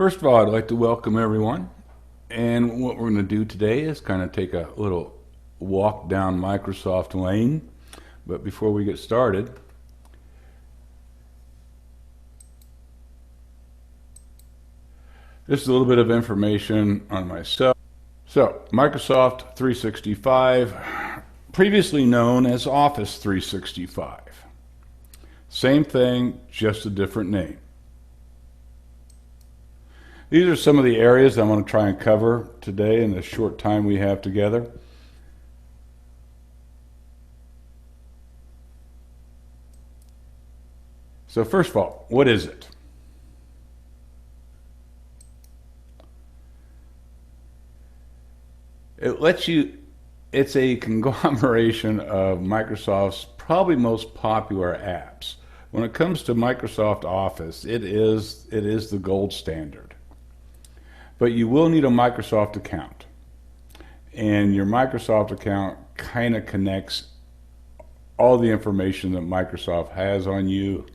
First of all, I'd like to welcome everyone. And what we're going to do today is kind of take a little walk down Microsoft Lane. But before we get started, just a little bit of information on myself. So, Microsoft 365, previously known as Office 365. Same thing, just a different name. These are some of the areas I'm going to try and cover today in the short time we have together. So first of all, what is it? It's a conglomeration of Microsoft's probably most popular apps. When it comes to Microsoft Office, it is the gold standard. But you will need a Microsoft account. And your Microsoft account kind of connects all the information that Microsoft has on you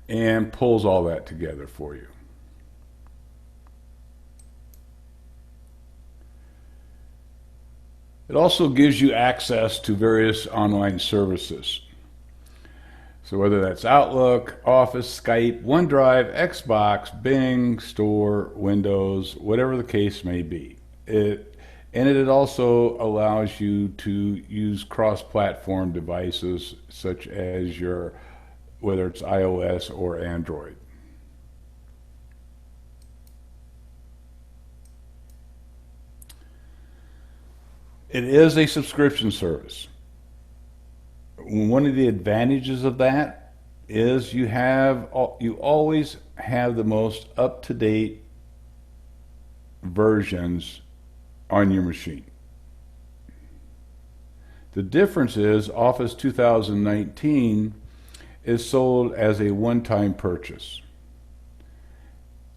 and pulls all that together for you. It also gives you access to various online services. So whether that's Outlook, Office, Skype, OneDrive, Xbox, Bing, Store, Windows, whatever the case may be. It also allows you to use cross-platform devices such as whether it's iOS or Android. It is a subscription service. One of the advantages of that is you always have the most up-to-date versions on your machine. The difference is Office 2019 is sold as a one-time purchase,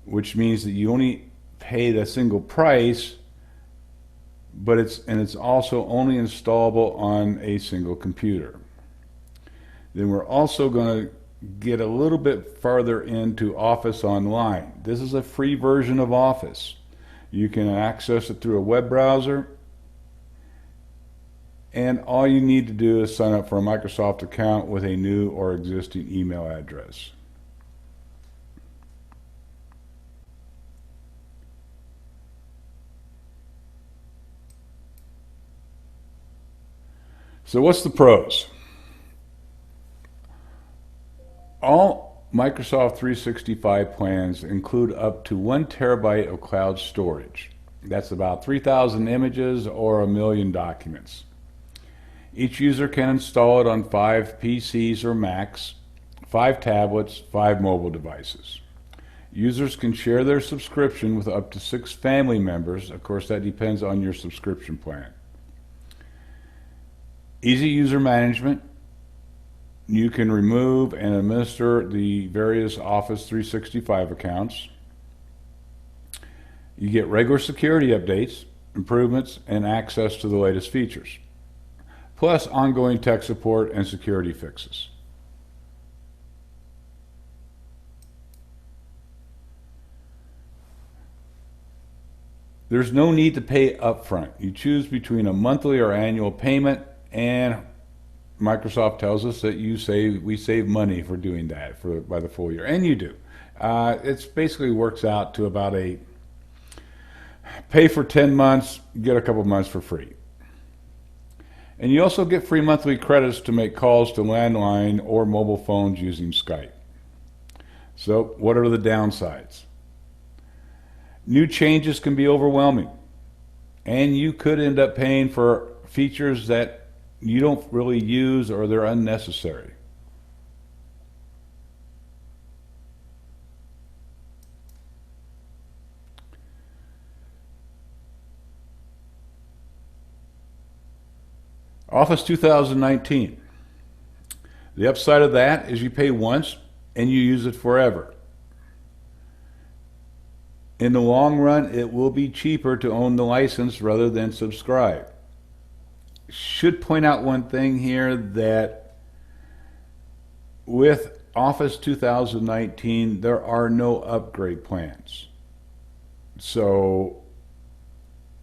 which means that you only pay the single price, but it's also only installable on a single computer. Then we're also going to get a little bit farther into Office Online. This is a free version of Office. You can access it through a web browser, and all you need to do is sign up for a Microsoft account with a new or existing email address. So what's the pros? All Microsoft 365 plans include up to 1 terabyte of cloud storage. That's about 3,000 images or 1 million documents. Each user can install it on 5 PCs or Macs, 5 tablets, 5 mobile devices. Users can share their subscription with up to 6 family members. Of course, that depends on your subscription plan. Easy user management. You can remove and administer the various Office 365 accounts. You get regular security updates, improvements, and access to the latest features, plus ongoing tech support and security fixes. There's no need to pay upfront. You choose between a monthly or annual payment, and Microsoft tells us that we save money for doing that by the full year, and you do. It basically works out to about a pay for 10 months, get a couple months for free. And you also get free monthly credits to make calls to landline or mobile phones using Skype. So what are the downsides? New changes can be overwhelming, and you could end up paying for features that you don't really use or they're unnecessary. Office 2019. The upside of that is you pay once and you use it forever. In the long run, it will be cheaper to own the license rather than subscribe. Should point out one thing here, that with Office 2019, there are no upgrade plans. So,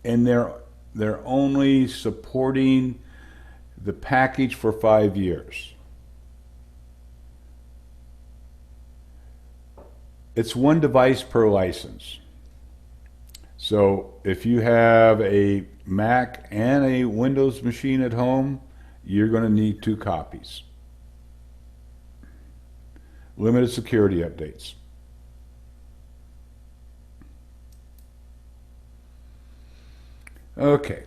and they're only supporting the package for 5 years. It's one device per license. So if you have a Mac and a Windows machine at home, you're going to need 2 copies. Limited security updates. Okay.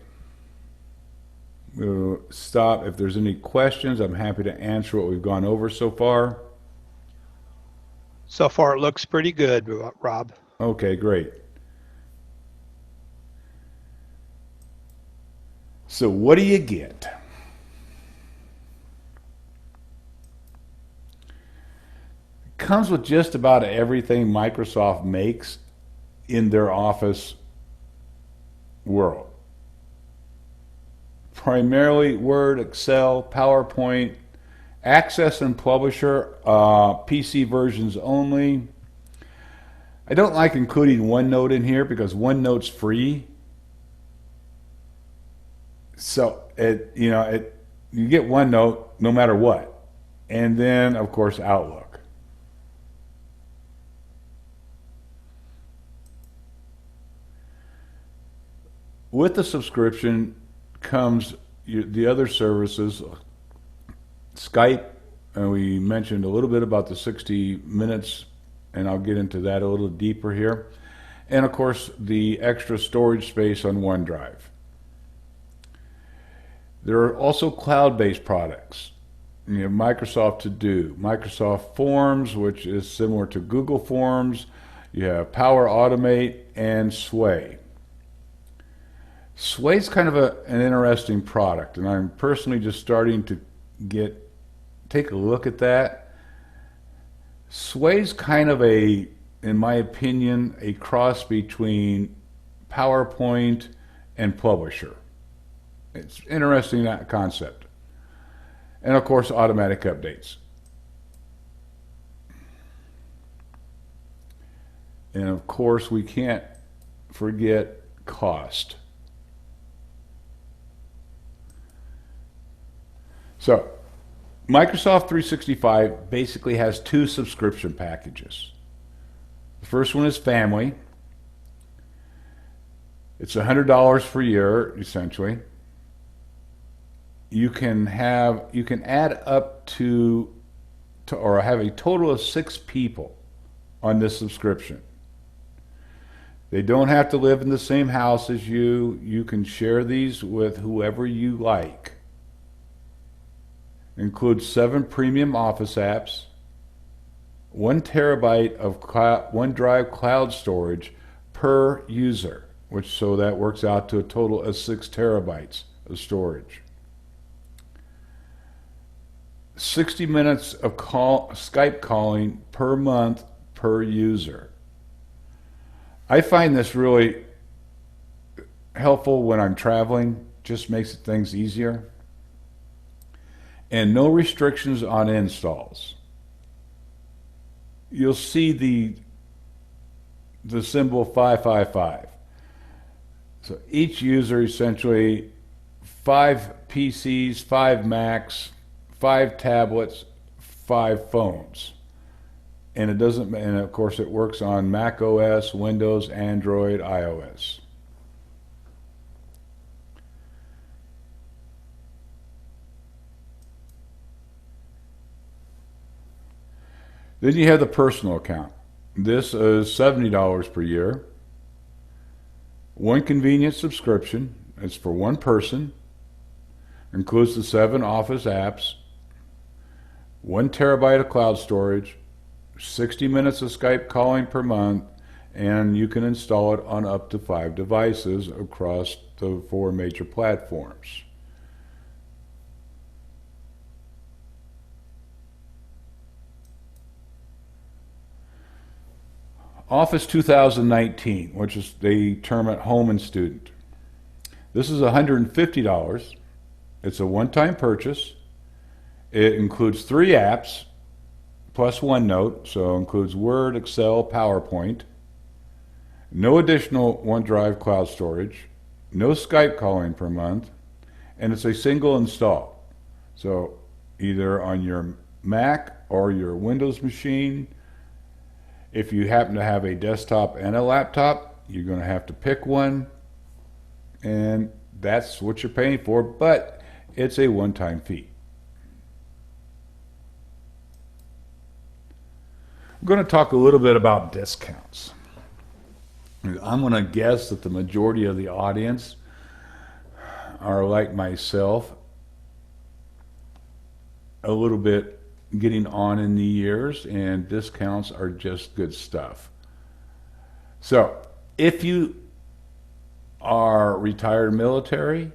We'll stop. If there's any questions, I'm happy to answer what we've gone over so far. So far, it looks pretty good, Rob. Okay, great. So what do you get? It comes with just about everything Microsoft makes in their Office world. Primarily Word, Excel, PowerPoint, Access and Publisher, PC versions only. I don't like including OneNote in here because OneNote's free. So you get OneNote no matter what. And then, of course, Outlook. With the subscription comes the other services, Skype, and we mentioned a little bit about the 60 minutes, and I'll get into that a little deeper here. And of course, the extra storage space on OneDrive. There are also cloud-based products. You have Microsoft To Do, Microsoft Forms, which is similar to Google Forms. You have Power Automate and Sway. Sway's kind of an interesting product, and I'm personally just starting to take a look at that. Sway's kind of in my opinion, a cross between PowerPoint and Publisher. It's interesting, that concept. And of course, automatic updates. And of course, we can't forget cost. So, Microsoft 365 basically has 2 subscription packages. The first one is Family. It's $100 per year, essentially. You can add up to or have a total of 6 people on this subscription. They don't have to live in the same house as you. You can share these with whoever you like. Includes 7 premium Office apps, 1 terabyte of OneDrive cloud storage per user, so that works out to a total of 6 terabytes of storage. 60 minutes of Skype calling per month per user. I find this really helpful when I'm traveling, just makes things easier. And no restrictions on installs. You'll see the symbol 555. So each user essentially 5 PCs, 5 Macs, 5 tablets, 5 phones. And and of course it works on Mac OS, Windows, Android, iOS. Then you have the personal account. This is $70 per year. 1 convenient subscription. It's for 1 person. Includes the 7 Office apps. 1 terabyte of cloud storage. 60 minutes of Skype calling per month. And you can install it on up to 5 devices across the 4 major platforms. Office 2019, which is they term it Home and Student. This is $150. It's a one-time purchase. It includes 3 apps, plus OneNote, so includes Word, Excel, PowerPoint. No additional OneDrive cloud storage. No Skype calling per month. And it's a single install. So either on your Mac or your Windows machine. If you happen to have a desktop and a laptop, you're going to have to pick one. And that's what you're paying for, but it's a one-time fee. I'm going to talk a little bit about discounts. I'm going to guess that the majority of the audience are like myself, a little bit getting on in the years, and discounts are just good stuff. So if you are retired military,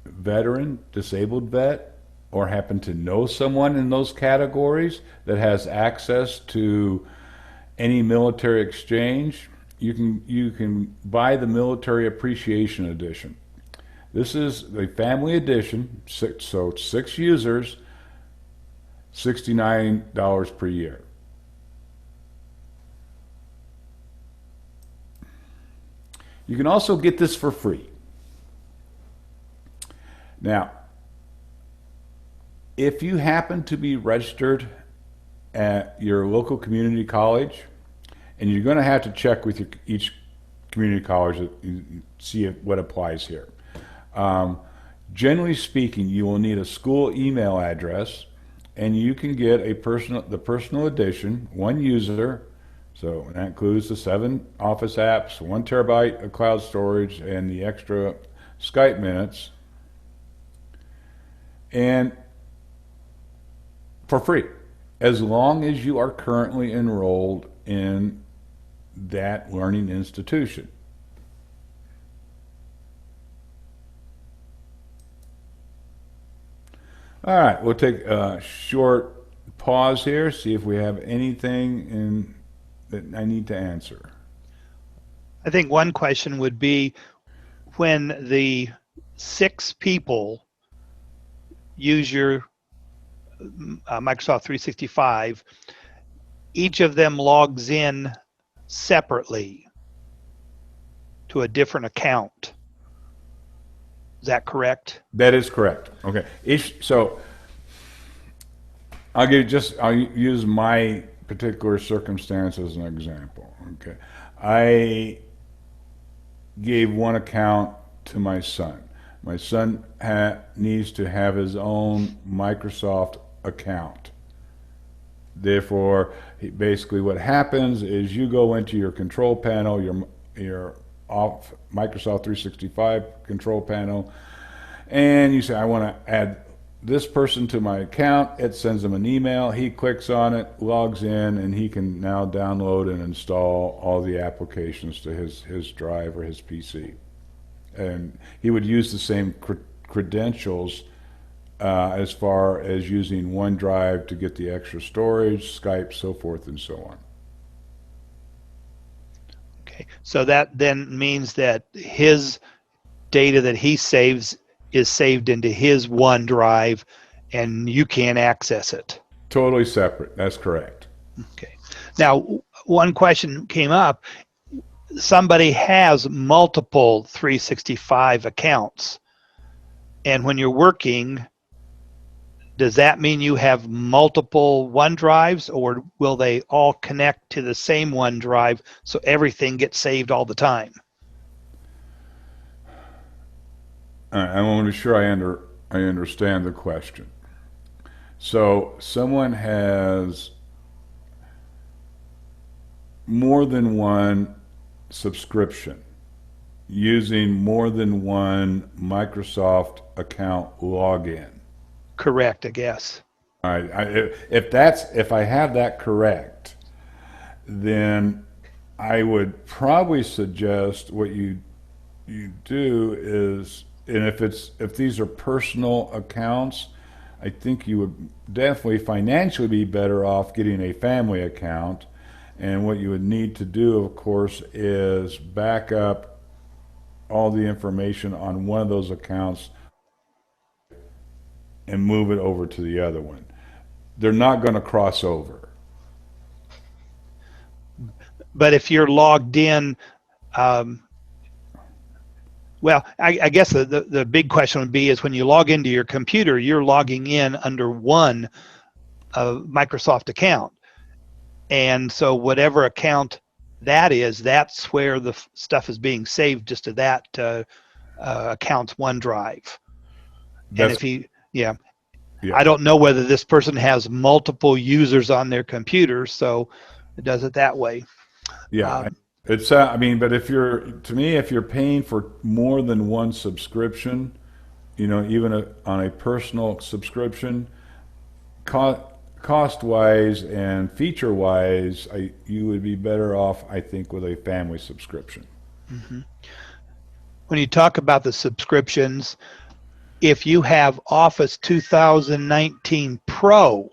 veteran, disabled vet, or happen to know someone in those categories that has access to any military exchange, you can buy the Military Appreciation Edition. This is the family edition, so it's 6 users, $69 per year. You can also get this for free. Now, if you happen to be registered at your local community college, and you're going to have to check with each community college to see what applies here. Generally speaking, you will need a school email address, and you can get the personal edition, 1 user. So that includes the 7 Office apps, 1 terabyte of cloud storage, and the extra Skype minutes, and for free, as long as you are currently enrolled in that learning institution. All right, we'll take a short pause here, see if we have anything that I need to answer. I think one question would be, when the 6 people use your Microsoft 365, each of them logs in separately to a different account. Is that correct? That is correct. Okay. So I'll use my particular circumstance as an example. Okay. I gave 1 account to my son. My son needs to have his own Microsoft account. Therefore, basically what happens is you go into your control panel, your Microsoft 365 control panel, and you say, I want to add this person to my account. It sends him an email. He clicks on it, logs in, and he can now download and install all the applications to his drive or his PC. And he would use the same credentials as far as using OneDrive to get the extra storage, Skype, so forth and so on. Okay, so that then means that his data that he saves is saved into his OneDrive, and you can't access it. Totally separate. That's correct. Okay. Now, one question came up. Somebody has multiple 365 accounts, and when you're working, does that mean you have multiple OneDrives, or will they all connect to the same OneDrive so everything gets saved all the time? I want to be sure I understand the question. So someone has more than 1 subscription using more than 1 Microsoft account login. Correct, I guess. All right. If I have that correct, then I would probably suggest what you do is, and if these are personal accounts, I think you would definitely financially be better off getting a family account. And what you would need to do, of course, is back up all the information on one of those accounts and move it over to the other one. They're not going to cross over. But if you're logged in, well, I guess the big question would be is when you log into your computer, you're logging in under one Microsoft account. And so whatever account that is, that's where the stuff is being saved, just to that account's OneDrive. And if he, yeah, I don't know whether this person has multiple users on their computer, so it does it that way. Yeah, it's I mean, but if you're paying for more than one subscription, even on a personal subscription, cost wise and feature wise, you would be better off, I think, with a family subscription. Mm-hmm. When you talk about the subscriptions, if you have Office 2019 Pro,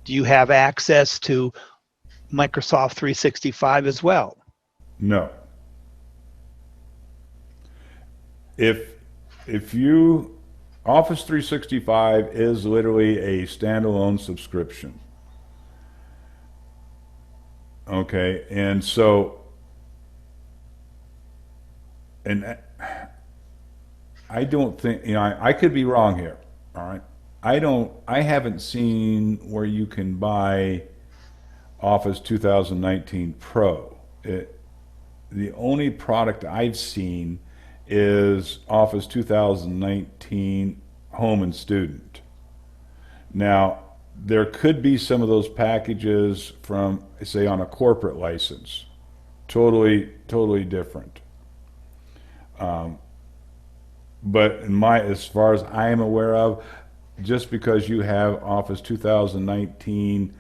do you have access to Microsoft 365 as well? No. If you Office 365 is literally a standalone subscription. Okay, and so, and I don't think, I could be wrong here, all right? I haven't seen where you can buy Office 2019 Pro. The only product I've seen is Office 2019 Home and Student. Now, there could be some of those packages from, say, on a corporate license. Totally different. But as far as I am aware of, just because you have Office 2019,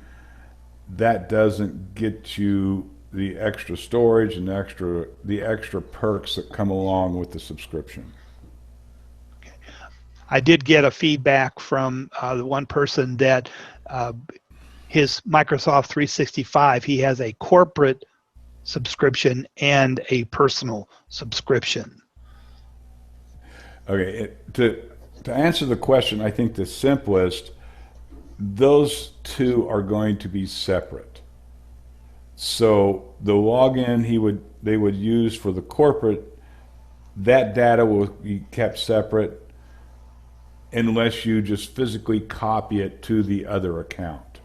that doesn't get you the extra storage and the extra perks that come along with the subscription. Okay. I did get a feedback from the one person that his Microsoft 365, he has a corporate subscription and a personal subscription. Okay, to answer the question, I think the simplest, those two are going to be separate. So the login they would use for the corporate, that data will be kept separate unless you just physically copy it to the other account.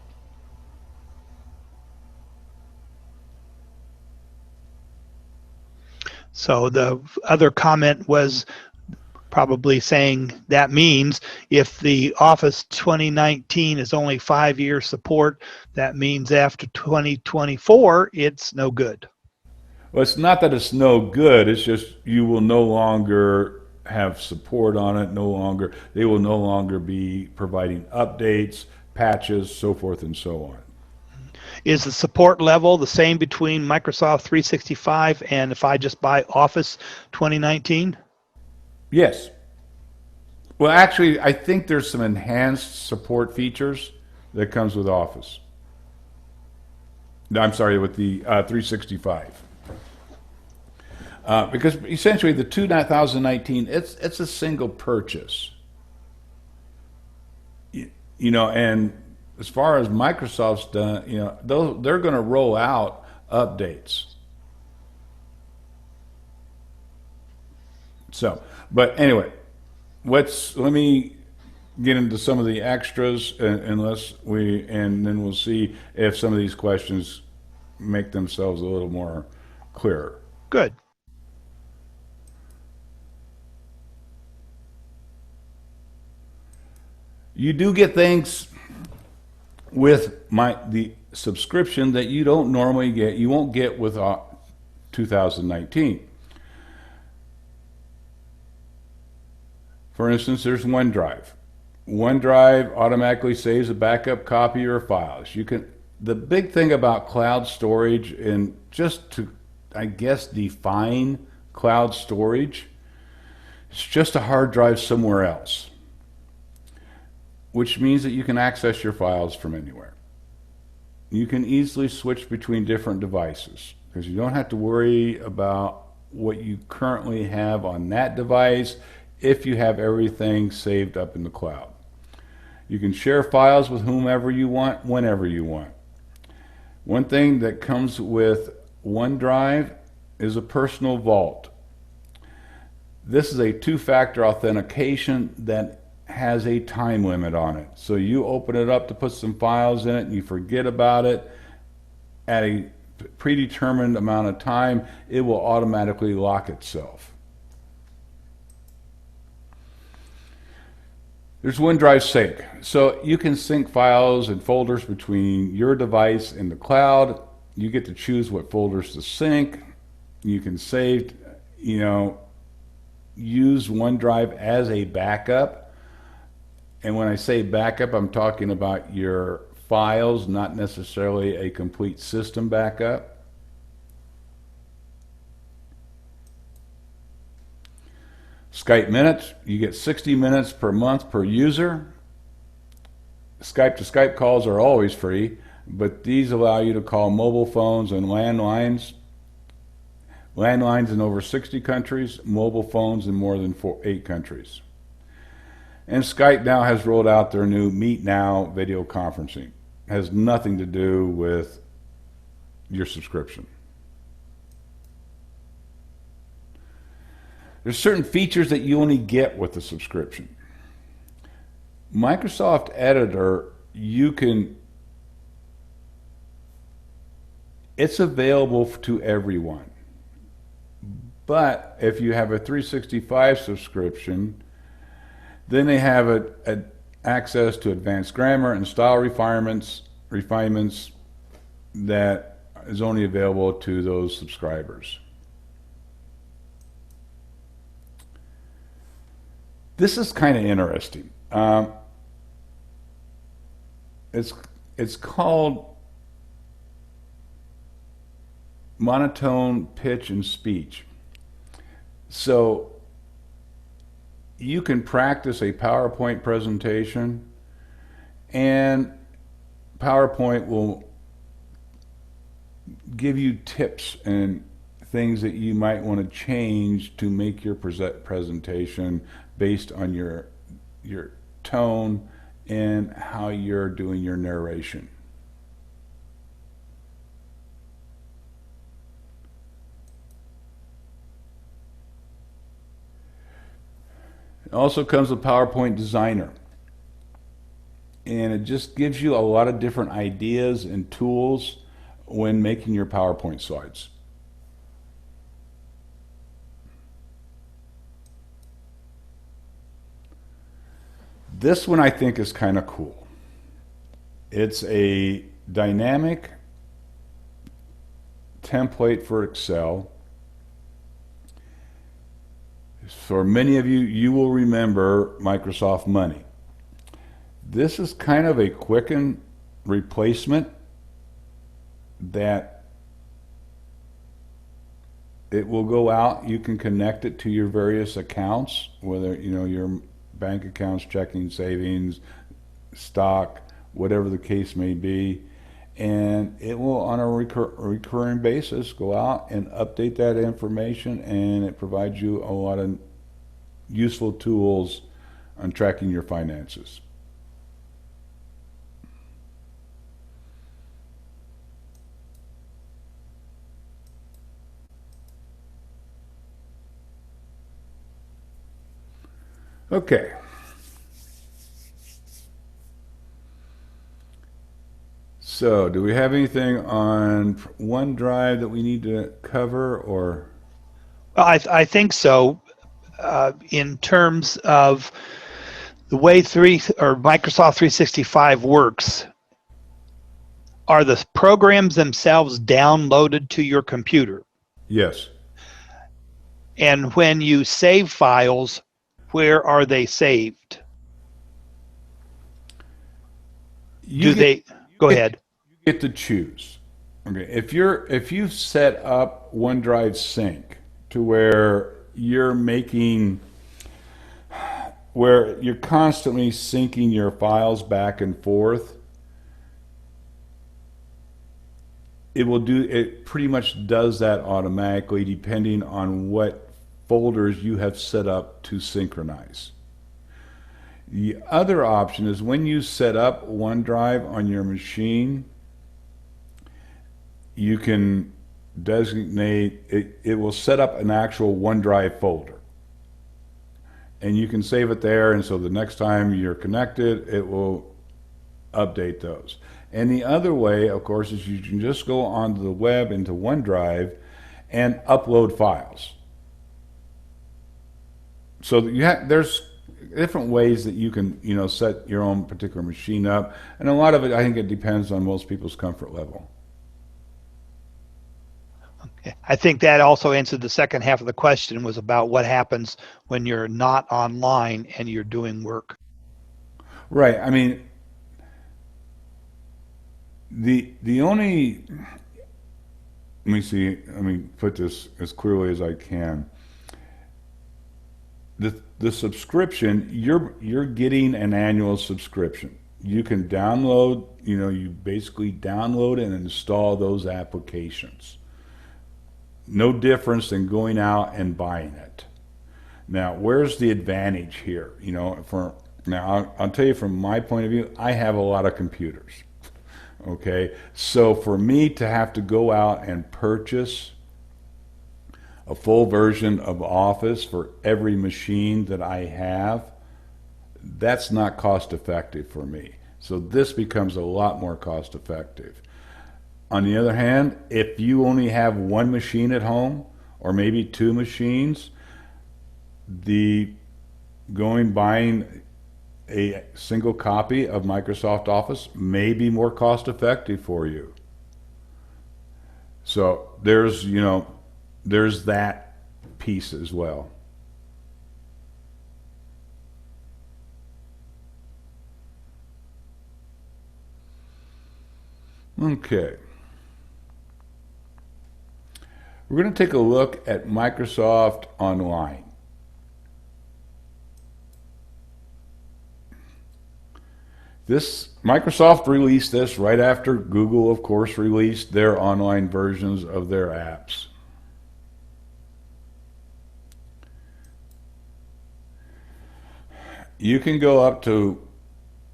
So the other comment was probably saying that means if the Office 2019 is only 5-year support, that means after 2024, it's no good. Well, it's not that it's no good, it's just you will no longer have support on it, they will no longer be providing updates, patches, so forth and so on. Is the support level the same between Microsoft 365 and if I just buy Office 2019? Yes. Well, actually, I think there's some enhanced support features that comes with Office. I'm sorry, with the 365. Because essentially the 2019, it's a single purchase. And as far as Microsoft's done, they're going to roll out updates. So, but anyway, let me get into some of the extras, and then we'll see if some of these questions make themselves a little more clearer. Good. You do get things with the subscription that you don't normally get. You won't get with 2019. For instance, there's OneDrive. OneDrive automatically saves a backup copy of your files. The big thing about cloud storage, and just to, I guess, define cloud storage, it's just a hard drive somewhere else, which means that you can access your files from anywhere. You can easily switch between different devices because you don't have to worry about what you currently have on that device if you have everything saved up in the cloud. You can share files with whomever you want, whenever you want. One thing that comes with OneDrive is a personal vault. This is a two-factor authentication that has a time limit on it. So you open it up to put some files in it and you forget about it. At a predetermined amount of time, it will automatically lock itself. There's OneDrive Sync. So you can sync files and folders between your device and the cloud. You get to choose what folders to sync. You can save, use OneDrive as a backup. And when I say backup, I'm talking about your files, not necessarily a complete system backup. Skype minutes, you get 60 minutes per month per user. Skype to Skype calls are always free, but these allow you to call mobile phones and landlines. Landlines in over 60 countries, mobile phones in more than 8 countries. And Skype now has rolled out their new Meet Now video conferencing. It has nothing to do with your subscription. There's certain features that you only get with the subscription. Microsoft Editor, it's available to everyone. But if you have a 365 subscription, then they have access to advanced grammar and style refinements that is only available to those subscribers. This is kind of interesting. It's called monotone pitch and speech. So you can practice a PowerPoint presentation, and PowerPoint will give you tips and things that you might want to change to make your presentation based on your tone and how you're doing your narration. It also comes with PowerPoint Designer, and it just gives you a lot of different ideas and tools when making your PowerPoint slides. This one I think is kind of cool. It's a dynamic template for Excel. For many of you, you will remember Microsoft Money. This is kind of a quicken replacement that it will go out. You can connect it to your various accounts, whether your bank accounts, checking, savings, stock, whatever the case may be, and it will on a recurring basis go out and update that information, and it provides you a lot of useful tools on tracking your finances. Okay. So, do we have anything on OneDrive that we need to cover, or? Well, I think so. In terms of the way Microsoft 365 works, are the programs themselves downloaded to your computer? Yes. And when you save files, where are they saved? Go ahead. You get to choose. Okay, if you've set up OneDrive Sync to where you're constantly syncing your files back and forth, it pretty much does that automatically depending on what folders you have set up to synchronize. The other option is when you set up OneDrive on your machine, you can designate, it will set up an actual OneDrive folder. And you can save it there, and so the next time you're connected, it will update those. And the other way, of course, is you can just go onto the web into OneDrive and upload files. So there's different ways that you can, set your own particular machine up, and a lot of it, I think, it depends on most people's comfort level. Okay. I think that also answered the second half of the question, was about what happens when you're not online and you're doing work. Right. I mean, the only, let me see, let me put this as clearly as I can. The subscription, you're getting an annual subscription. You can download, you basically download and install those applications. No difference than going out and buying it. Now, where's the advantage here? I'll tell you from my point of view, I have a lot of computers. Okay, so for me to have to go out and purchase a full version of Office for every machine that I have, that's not cost effective for me. So this becomes a lot more cost effective. On the other hand, if you only have one machine at home, or maybe two machines, buying a single copy of Microsoft Office may be more cost effective for you. So there's that piece as well. Okay. We're going to take a look at Microsoft Online. Microsoft released this right after Google, of course, released their online versions of their apps. You can go up to,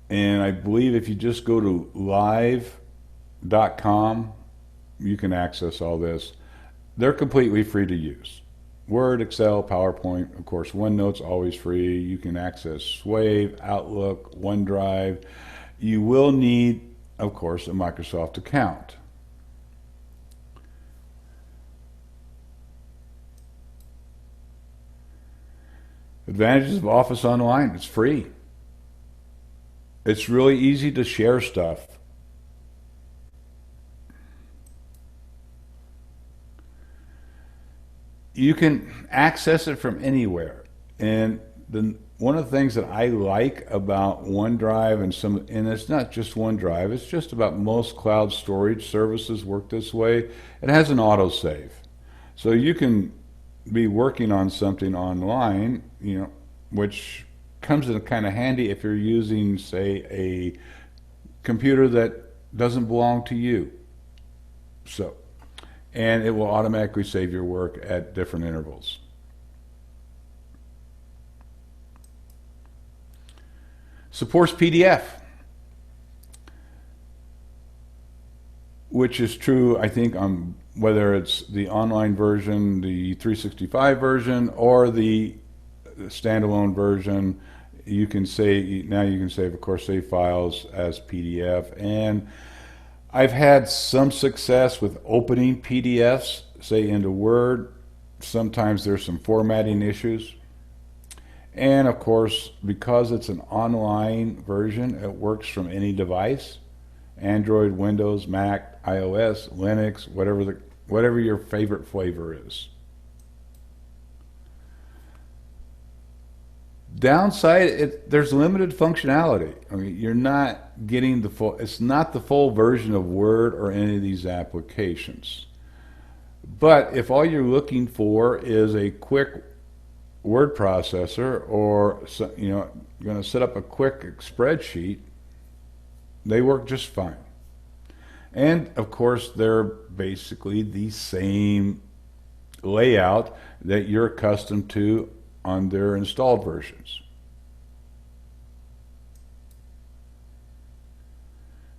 and I believe if you just go to live.com, you can access all this. They're completely free to use. Word, Excel, PowerPoint, of course, OneNote's always free. You can access Wave, Outlook, OneDrive. You will need, of course, a Microsoft account. Advantages of Office Online: it's free. It's really easy to share stuff. You can access it from anywhere. And one of the things that I like about OneDrive and it's not just OneDrive, it's just about most cloud storage services work this way. It has an autosave. So you can be working on something online, which comes in kind of handy if you're using, say, a computer that doesn't belong to you. And it will automatically save your work at different intervals. Supports PDF, which is true, I think, on whether it's the online version, the 365 version, or the standalone version. You can save, of course, save files as PDF. And I've had some success with opening PDFs, say into Word. Sometimes there's some formatting issues. And of course, because it's an online version, it works from any device: Android, Windows, Mac, iOS, Linux, whatever your favorite flavor is. Downside, there's limited functionality. I mean, you're not getting it's not the full version of Word or any of these applications. But if all you're looking for is a quick word processor, or you're going to set up a quick spreadsheet, they work just fine. And of course, they're basically the same layout that you're accustomed to on their installed versions.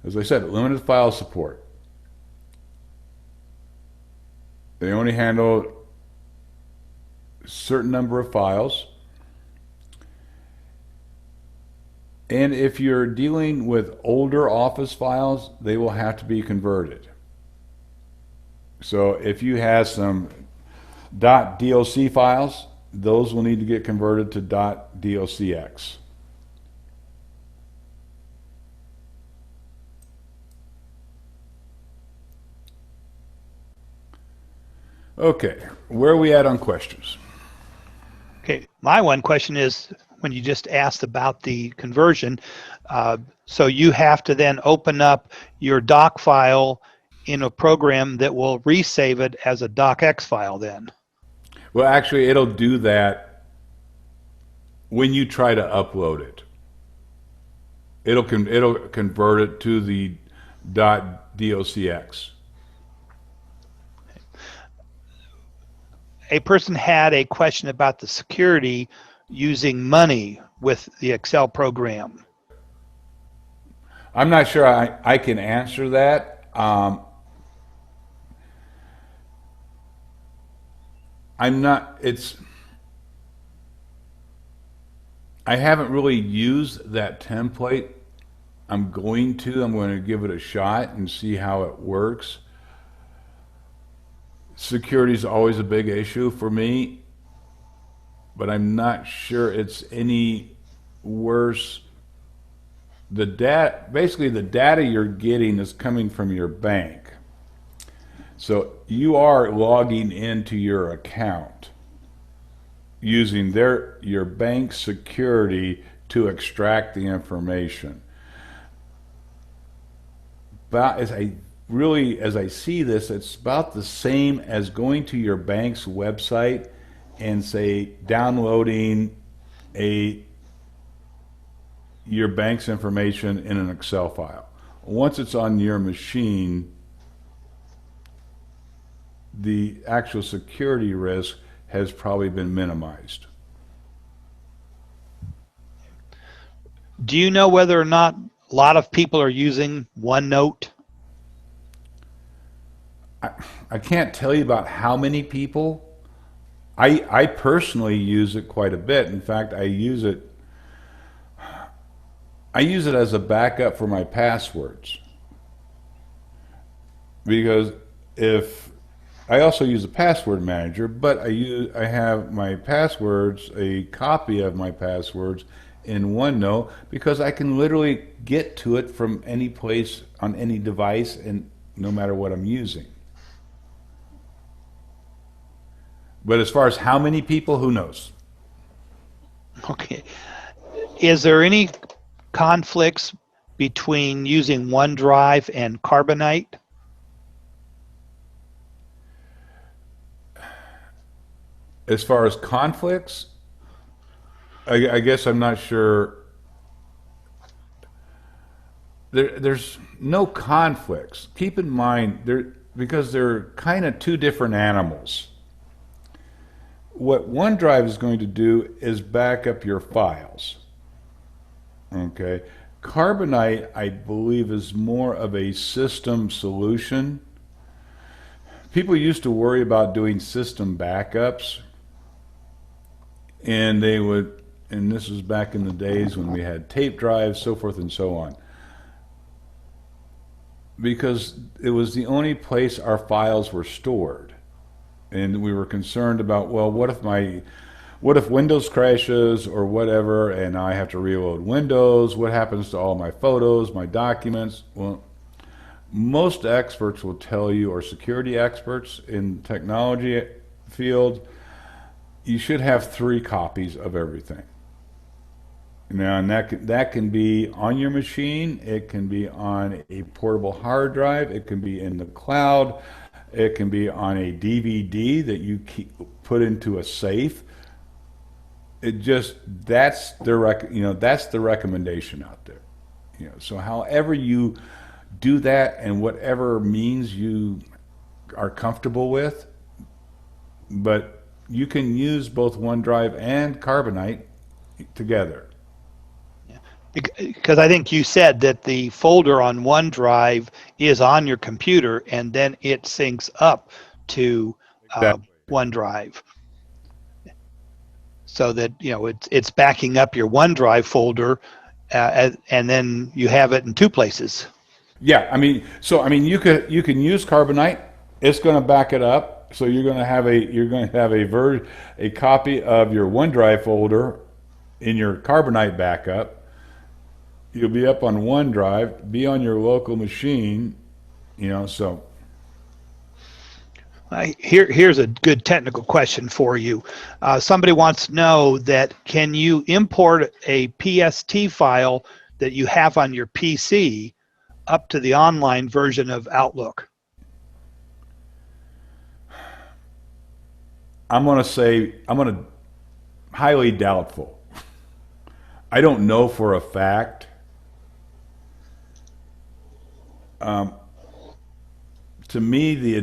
As I said, limited file support. They only handle a certain number of files. And if you're dealing with older Office files, they will have to be converted. So if you have some .doc files, those will need to get converted to .docx. Okay, where are we at on questions? Okay, my one question is, when you just asked about the conversion, so you have to then open up your doc file in a program that will resave it as a docx file then? Well, actually, it'll do that when you try to upload it. It'll convert it to the .docx. A person had a question about the security using money with the Excel program. I'm not sure I can answer that. I'm not, I haven't really used that template. I'm going to give it a shot and see how it works. Security is always a big issue for me, but I'm not sure it's any worse. Basically the data you're getting is coming from your bank. So you are logging into your account using your bank security to extract the information. But as I see this, it's about the same as going to your bank's website and say downloading your bank's information in an Excel file. Once it's on your machine, the actual security risk has probably been minimized. Do you know whether or not a lot of people are using OneNote? I can't tell you about how many people. I personally use it quite a bit. In fact, I use it as a backup for my passwords. Because I also use a password manager, but I have my passwords, a copy of my passwords in OneNote, because I can literally get to it from any place on any device and no matter what I'm using. But as far as how many people, who knows? Okay. Is there any conflicts between using OneDrive and Carbonite? As far as conflicts, I guess I'm not sure. There's no conflicts. Keep in mind, because they're kind of two different animals. What OneDrive is going to do is back up your files. Okay. Carbonite, I believe, is more of a system solution. People used to worry about doing system backups, and this was back in the days when we had tape drives, so forth and so on, because it was the only place our files were stored. And we were concerned about, well, what if Windows crashes or whatever, and I have to reload Windows? What happens to all my photos, my documents? Well, most experts will tell you, or security experts in technology field, you should have 3 copies of everything. Now, and that can be on your machine, it can be on a portable hard drive, it can be in the cloud, it can be on a DVD that you put into a safe. That's the recommendation out there. So however you do that and whatever means you are comfortable with, but you can use both OneDrive and Carbonite together. Because I think you said that the folder on OneDrive is on your computer and then it syncs up to Exactly. OneDrive, so that it's backing up your OneDrive folder, and then you have it in two places. Yeah, I mean, you can use Carbonite. It's going to back it up, so you're going to have a copy of your OneDrive folder in your Carbonite backup. You'll be up on OneDrive, be on your local machine, so. Here's a good technical question for you. Somebody wants to know that can you import a PST file that you have on your PC up to the online version of Outlook? I'm going to highly doubtful. I don't know for a fact. To me,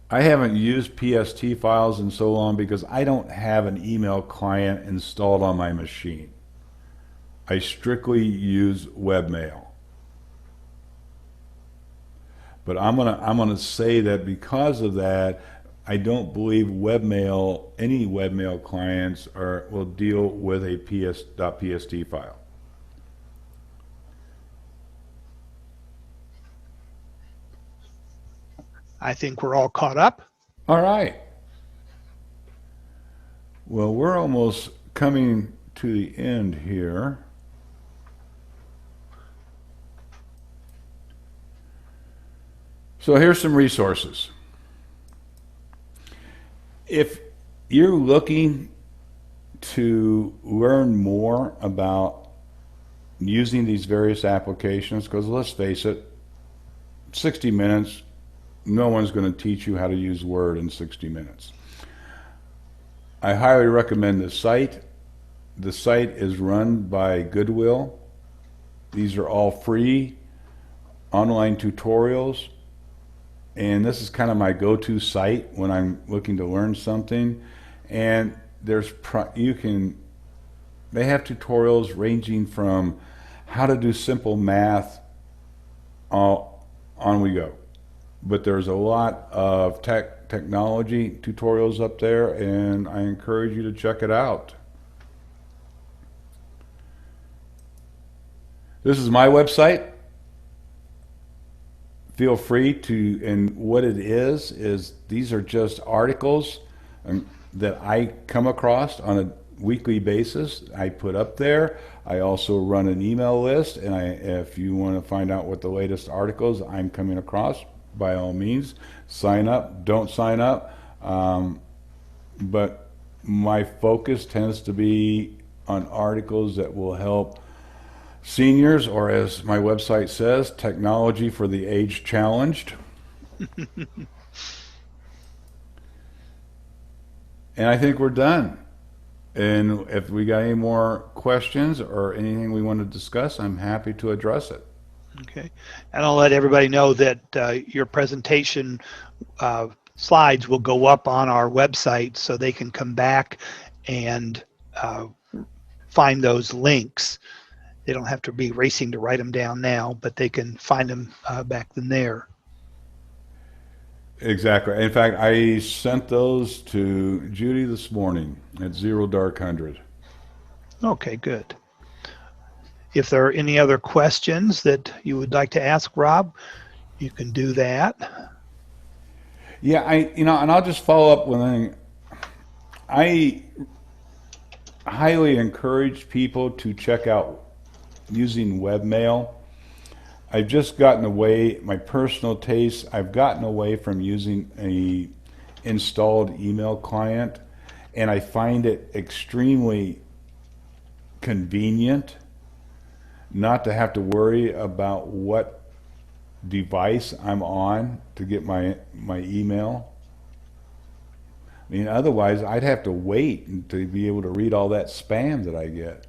I haven't used PST files in so long because I don't have an email client installed on my machine. I strictly use webmail. But I'm gonna say that because of that, I don't believe any webmail clients will deal with a .pst file. I think we're all caught up. All right. Well, we're almost coming to the end here. So here's some resources. If you're looking to learn more about using these various applications, because let's face it, 60 minutes, no one's going to teach you how to use Word in 60 minutes. I highly recommend this site. The site is run by Goodwill. These are all free online tutorials, and this is kind of my go-to site when I'm looking to learn something. And they have tutorials ranging from how to do simple math on we go. But there's a lot of technology tutorials up there, and I encourage you to check it out. This is my website. Feel free to, and what it is these are just articles that I come across on a weekly basis. I put up there. I also run an email list, and if you want to find out what the latest articles I'm coming across, by all means, sign up. Don't sign up. But my focus tends to be on articles that will help seniors, or as my website says, technology for the age challenged. And I think we're done. And if we got any more questions or anything we want to discuss, I'm happy to address it. Okay. And I'll let everybody know that your presentation slides will go up on our website so they can come back and find those links. They don't have to be racing to write them down now, but they can find them back then there. Exactly. In fact, I sent those to Judy this morning at 00:00. Okay, good. If there are any other questions that you would like to ask Rob, you can do that. Yeah, and I'll just follow up with I highly encourage people to check out using webmail. I've just gotten away, my personal taste, I've gotten away from using a installed email client, and I find it extremely convenient not to have to worry about what device I'm on to get my email. I mean, otherwise I'd have to wait to be able to read all that spam that I get.